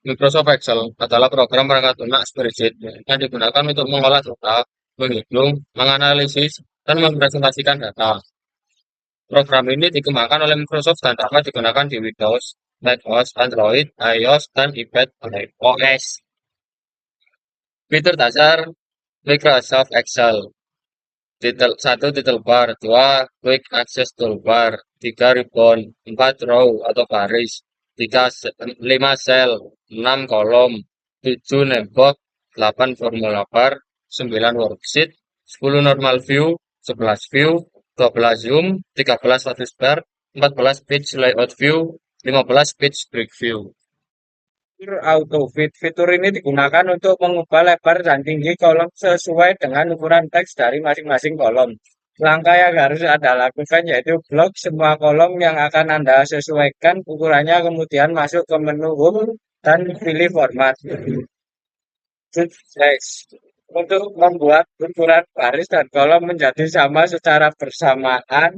Microsoft Excel adalah program perangkat lunak spreadsheet yang digunakan untuk mengolah data, menghitung, menganalisis, dan mempresentasikan data. Program ini dikembangkan oleh Microsoft dan dapat digunakan di Windows, macOS, Android, iOS, dan iPad OS. Fitur dasar Microsoft Excel. Satu title bar, dua quick access toolbar, tiga ribbon, empat row atau baris, lima sel, enam kolom, tujuh navbox, delapan formula bar, sembilan worksheet, 10 normal view, 11 view, 12 zoom, 13 status bar, 14 page layout view, 15 page break view. Fitur auto fit. Fitur ini digunakan untuk mengubah lebar dan tinggi kolom sesuai dengan ukuran teks dari masing-masing kolom. Langkah yang harus Anda lakukan yaitu blok semua kolom yang akan Anda sesuaikan ukurannya, kemudian masuk ke menu Home dan pilih format. Text. Untuk membuat ukuran baris dan kolom menjadi sama secara bersamaan,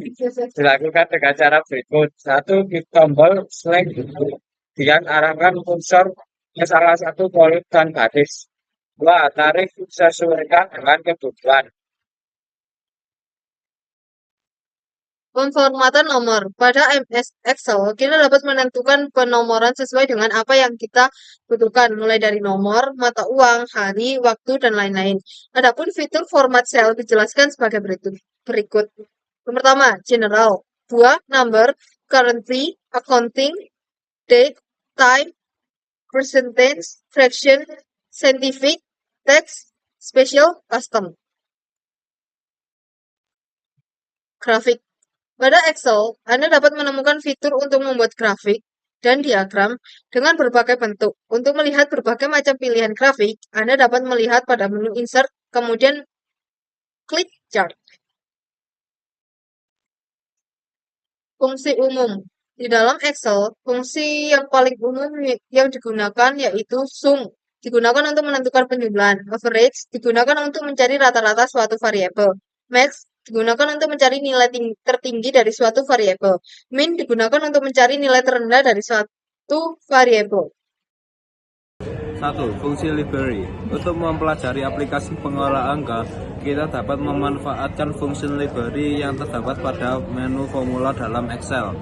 dilakukan dengan cara berikut. Satu, klik tombol select, kemudian arahkan kursor ke salah satu kolom dan baris. Dua, tarik sesuaikan dengan kebutuhan. Pemformatan nomor. Pada MS Excel, kita dapat menentukan penomoran sesuai dengan apa yang kita butuhkan, mulai dari nomor, mata uang, hari, waktu, dan lain-lain. Adapun fitur format sel dijelaskan sebagai berikut. Yang pertama, general. Dua, number, currency, accounting, date, time, percentage, fraction, scientific, text, special, custom. Grafik. Pada Excel, Anda dapat menemukan fitur untuk membuat grafik dan diagram dengan berbagai bentuk. Untuk melihat berbagai macam pilihan grafik, Anda dapat melihat pada menu Insert, kemudian klik Chart. Fungsi umum. Di dalam Excel, fungsi yang paling umum yang digunakan yaitu sum. Digunakan untuk menentukan penjumlahan. Average digunakan untuk mencari rata-rata suatu variabel. Max digunakan untuk mencari nilai tertinggi dari suatu variabel. Min digunakan untuk mencari nilai terendah dari suatu variabel. 1. Fungsi library. Untuk mempelajari aplikasi pengolah angka, kita dapat memanfaatkan fungsi library yang terdapat pada menu formula dalam Excel.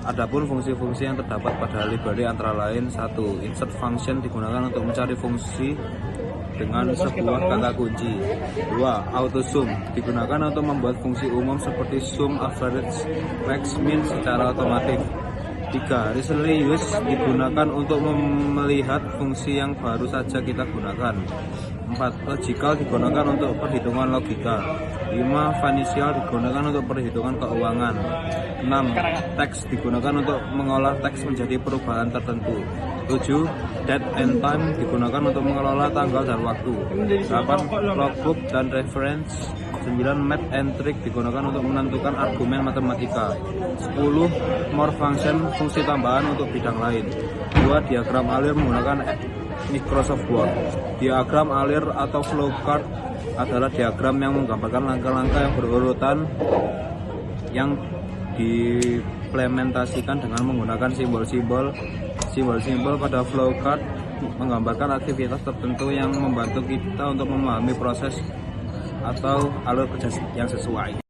Adapun fungsi-fungsi yang terdapat pada library antara lain: 1. Insert function digunakan untuk mencari fungsi dengan sebuah kata kunci. 2. Auto sum digunakan untuk membuat fungsi umum seperti sum, average, max, min secara otomatis. 3. Recently used digunakan untuk melihat fungsi yang baru saja kita gunakan. 4. Logical digunakan untuk perhitungan logika. 5. Financial digunakan untuk perhitungan keuangan. 6. Text digunakan untuk mengolah teks menjadi perubahan tertentu. 7. Date and time digunakan untuk mengelola tanggal dan waktu. 8. Logbook dan reference. 9. Math and trick digunakan untuk menentukan argumen matematika. 10. More function fungsi tambahan untuk bidang lain. 2. Diagram alir menggunakan Microsoft Word. Diagram alir atau flowchart adalah diagram yang menggambarkan langkah-langkah yang berurutan yang diimplementasikan dengan menggunakan simbol-simbol. Simbol-simbol pada flowchart menggambarkan aktivitas tertentu yang membantu kita untuk memahami proses atau alur kerja yang sesuai.